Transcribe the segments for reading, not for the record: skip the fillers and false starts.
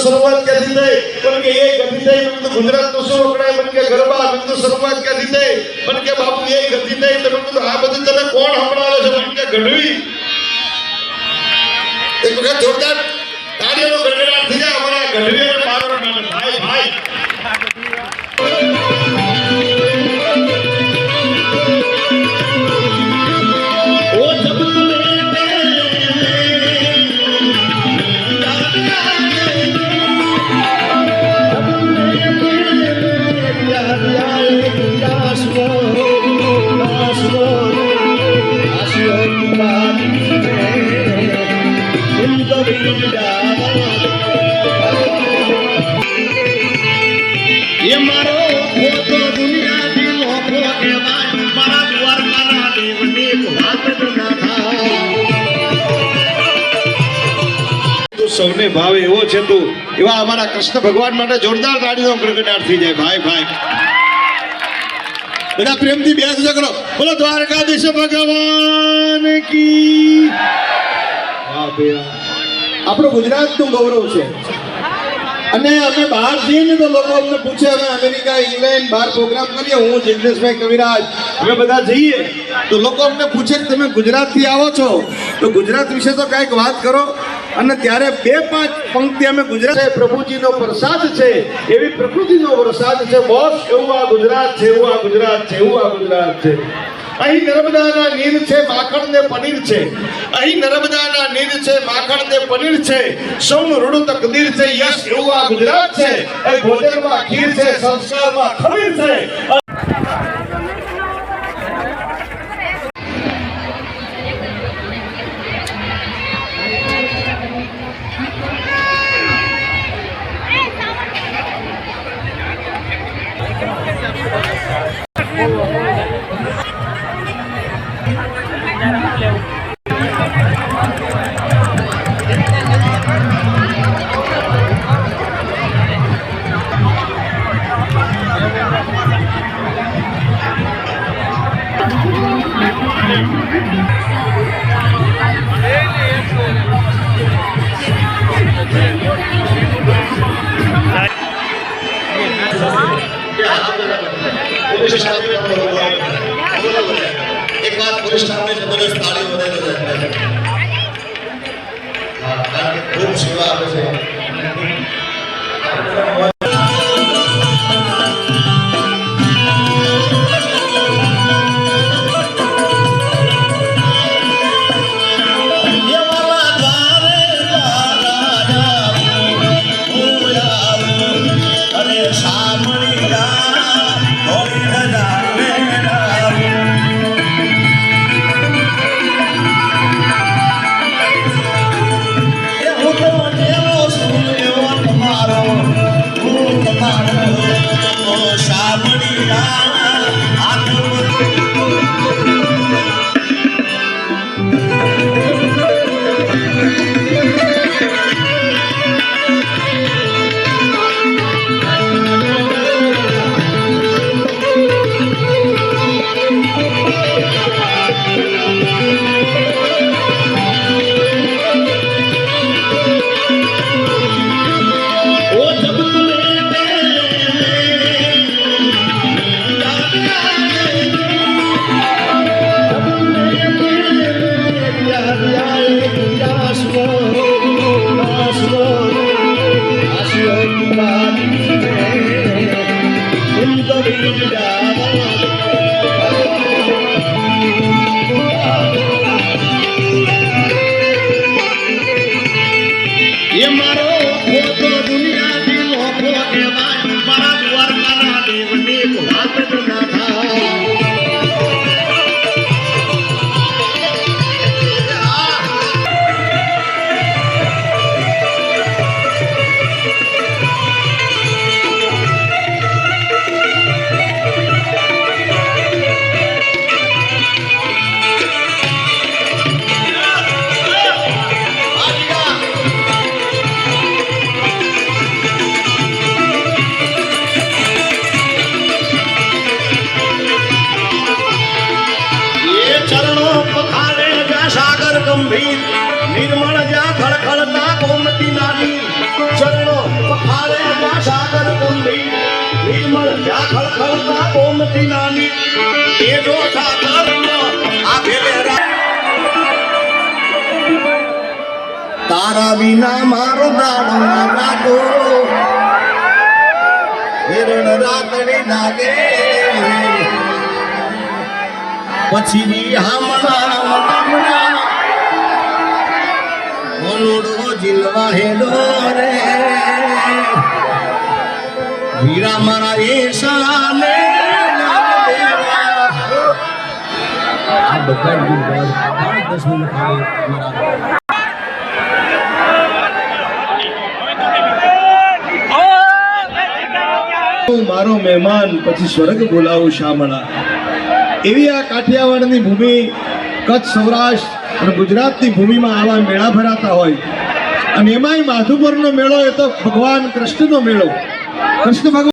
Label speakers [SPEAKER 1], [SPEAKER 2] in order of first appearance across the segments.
[SPEAKER 1] शुरुआत क्या थी थे बन के ये गति थे तो गुजरात तो शुरू करा बन के गरबा तो शुरुआत क्या थी थे बन के बापू ये गति थे तो आ બધું તને કોણ સંભળાવે છે બન કે ગઢવી એક વખત જોરદાર તાળીઓનો ગડગડાટ થઈ જાય અમારા ગઢવી અને મારો ભાઈ ભાઈ ये मारो फोटो दुनिया दी लोको के बाद मारा द्वार मारा देव ने हाथ ना था तो सबने भावे एवो छे तो एवा हमारा कृष्ण भगवान माटे जोरदार ताड़ीनो गड़गड़ाट थी जाए भाई भाई बड़ा प्रेम थी बेस करो बोलो द्वारकाधीश भगवान की वाह बेरा આપણો ગુજરાતનું ગૌરવ છે અને અમે બહાર જઈએ ને તો લોકો અમને પૂછે અમે અમેરિકા ઇંગ્લેન્ડ બહાર પ્રોગ્રામ કરીએ હું જિગ્નેશભાઈ કવિરાજ અમે બધા જઈએ તો લોકો અમને પૂછે કે તમે ગુજરાતથી આવો છો તો ગુજરાત વિશે તો કંઈક વાત કરો અને ત્યારે 2-5 પંક્તિ અમે ગુજરાત પ્રભુજીનો પ્રસાદ છે એવી પ્રકૃતિનો વરસાદ છે બોસ એવું આ ગુજરાત છે એવું આ ગુજરાત છે એવું આ ગુજરાત છે અહીં નર્મદાના નીર છે માખણ ને પનીર છે અહીં નર્મદાના નીર છે માખણ ને પનીર છે સૌનું રૂડું તકદીર છે યસ એવું આ ગુજરાત છે અહીં ભોજનમાં ખીર છે સંસ્કારમાં ખમીર છે एक बार पुलिस स्टाफ ने जबरदस्त ताली बजाई दो कारण के खूब सेवा આપે છે
[SPEAKER 2] ખળખળતા ગોમતી નાની ચરણો પખારે સાગર કુંડી નિર્મળ જ્યાં ખળખળતા ગોમતી નાની એ જો સાગર આ ભેલે તારા વિના મારો દાડો ના લાગો હિરણ રાતડી લાગે પછી હામણા ઓલોડો જીલવા હેડો રે વીરા મારા એસાને આ બધા દિન બાદ 10 મિનિટ
[SPEAKER 1] મારો મહેમાન પછી સ્વર્ગ બોલાવું શામળા એવી આ કાઠિયાવાડની ભૂમિ કચ્છ સૌરાષ્ટ્ર અને ગુજરાતની ભૂમિમાં આવા મેળા ભરાતા હોય અને એમાંય માધુપુરનો મેળો એ તો ભગવાન કૃષ્ણનો મેળો કૃષ્ણ ભગવાન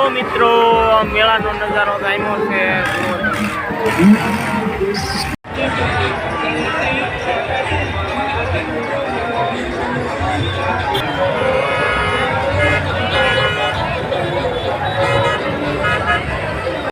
[SPEAKER 3] મિત્રો મેળાનો નજારો ગામ્યો છે.